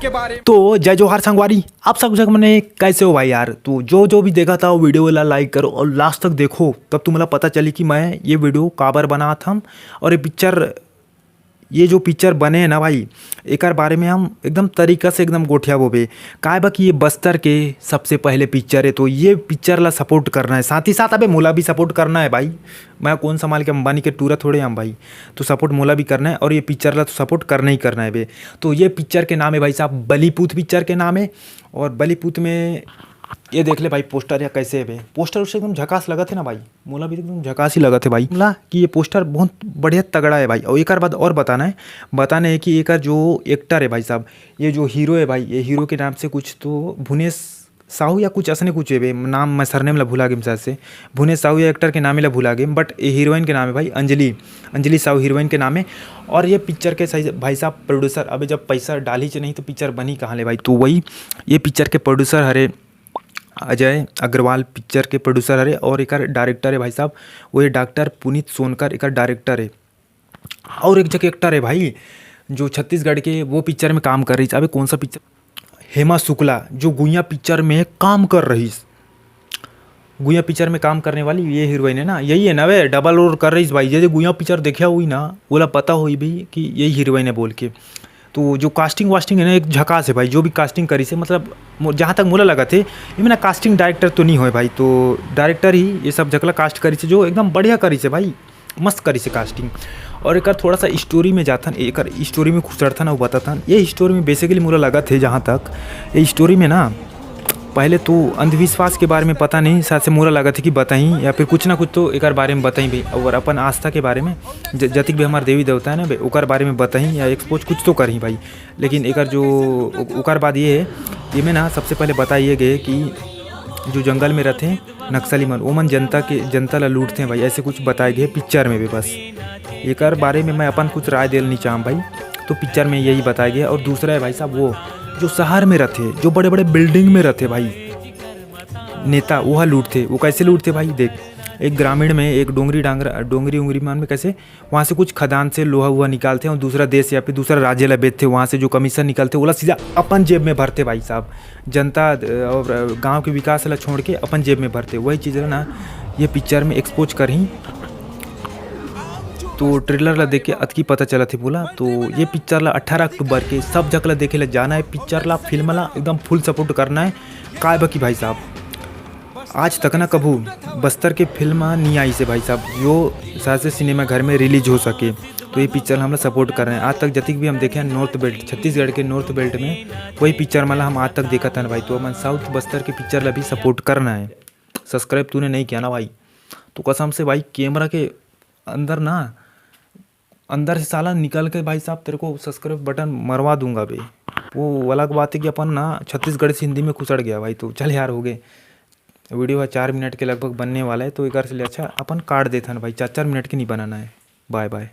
के बारे में। तो जय जोहार संगवारी, आप सब मैंने कैसे हो भाई यार। तो जो भी देखा था वो वीडियो वाला लाइक करो और लास्ट तक देखो, तब तुम्हें पता चली कि मैं ये वीडियो काबर बना था। और ये जो पिक्चर बने हैं ना भाई, एक बारे में हम एकदम तरीका से एकदम गोठिया बोबे का बा कि ये बस्तर के सबसे पहले पिक्चर है। तो ये पिक्चर ला सपोर्ट करना है, साथ ही साथ अबे मोला भी सपोर्ट करना है भाई। मैं कौन संभाल के अंबानी के टूरा थोड़े हम भाई, तो सपोर्ट मोला भी करना है और ये पिक्चर ला तो सपोर्ट करना ही करना है बे। तो ये पिक्चर के नाम है भाई साहब बलीपूत पिक्चर के नाम है। और बलीपूत में ये देख ले भाई पोस्टर या कैसे है बे, पोस्टर उससे एकदम झकास लगा थे ना भाई, मोला भी एकदम झकास ही लगा थे भाई मोला कि ये पोस्टर बहुत बढ़िया तगड़ा है भाई। और एक बात और बताना है कि एक जो एक्टर है भाई साहब, ये जो हीरो है भाई, ये हीरो के नाम से कुछ तो भुवनेश साहू या कुछ असने कुछ है बे, नाम मैं सरनेम ला भुला गए शायद से। भुवनेश साहू या एक्टर के नाम ला भुला गए, बट ये हीरोइन के नाम है भाई अंजलि साहू हीरोइन के नाम है। और ये पिक्चर के सही भाई साहब प्रोड्यूसर, अबे जब पैसा डाली च नहीं तो पिक्चर बनी कहाँ ले भाई। तो वही ये पिक्चर के प्रोड्यूसर हरे अजय अग्रवाल पिक्चर के प्रोड्यूसर हरे। और एक डायरेक्टर है भाई साहब वो ये डॉक्टर पुनीत सोनकर, एक डायरेक्टर है। और एक जगह एक्टर है भाई जो छत्तीसगढ़ के वो पिक्चर में काम कर रही है। अबे कौन सा पिक्चर, हेमा शुक्ला जो गुइया पिक्चर में काम कर रही, गुइया पिक्चर में काम करने वाली ये हीरोइन है ना, यही है ना वे डबल रोल कर रही भाई। ये गुइया पिक्चर देखा हुई ना बोला पता हुई भाई कि यही हीरोइन है बोल के। तो जो कास्टिंग वास्टिंग है ना एक झकास है भाई, जो भी कास्टिंग करी से मतलब जहाँ तक मुझे लगा थे ये मैंने कास्टिंग डायरेक्टर तो नहीं हो भाई, तो डायरेक्टर ही ये सब जकला कास्ट करी से जो एकदम बढ़िया करी से भाई, मस्त करी से कास्टिंग। और एक थोड़ा सा स्टोरी में जाता एक स्टोरी में खुसड़ था ना वो बताता। ये स्टोरी में बेसिकली मुझे लगा थे जहाँ तक ये स्टोरी में ना पहले तो अंधविश्वास के बारे में पता नहीं, साथ से मुझे लगा था कि बताई या फिर कुछ ना कुछ तो एक बारे में बताई भाई। और अपन आस्था के बारे में जतिक भी हमारे देवी देवता है ना भाई ओकर बारे में बताई या एक्सपोज कुछ तो करी भाई। लेकिन एक जो ओकर बाद ये है ये में ना सबसे पहले बताइए गए कि जो जंगल में रहते नक्सली मन वो मन जनता ला लूटते हैं भाई, ऐसे कुछ बताए गए पिक्चर में भी। बस एक बारे में मैं अपन कुछ राय देना नहीं चाहूँ भाई, तो पिक्चर में यही बताया गया। और दूसरा है भाई साहब वो जो शहर में रहते जो बड़े बड़े बिल्डिंग में रहते भाई नेता, वह लूटते। वो कैसे लूटते भाई देख, एक ग्रामीण में एक डोंगरी उंगरी मान में कैसे वहाँ से कुछ खदान से लोहा हुआ निकालते हैं और दूसरा देश या फिर दूसरा राज्य ला बेचते, वहाँ से जो कमीशन निकलते वो सीधा अपन जेब में भरते भाई साहब। जनता और गांव के विकास ला छोड़ के अपन जेब में भरते, वही चीज़ है ना ये पिक्चर में एक्सपोज कर ही। तो ट्रेलर ला देख के अतकी पता चला थी बोला। तो ये पिक्चर ला 18 अक्टूबर के सब जगह देखे ला जाना है, पिक्चर ला फिल्म ला एकदम फुल सपोर्ट करना है। काय बाकी भाई साहब आज तक ना कभू बस्तर के फिल्म नहीं आई से भाई साहब जो शायद से सिनेमा घर में रिलीज हो सके। तो ये पिक्चर हम लोग सपोर्ट कर रहे हैं। आज तक जतिक भी हम देखे हैं नॉर्थ बेल्ट छत्तीसगढ़ के नॉर्थ बेल्ट में वही पिक्चर मतलब हम आज तक देखा था ना भाई। तो हम साउथ बस्तर के पिक्चर ला भी सपोर्ट करना है। सब्सक्राइब तूने नहीं किया ना भाई तो कसम से भाई कैमरा के अंदर से साला निकल के भाई साहब तेरे को सब्सक्राइब बटन मरवा दूंगा भाई। वो अलग बात है कि अपन ना छत्तीसगढ़ से हिंदी में खुसड़ गया भाई। तो चल यार हो गए, वीडियो है 4 मिनट के लगभग बनने वाला है। तो एक से अच्छा अपन काट देता ना भाई, 4 मिनट की नहीं बनाना है। Bye bye.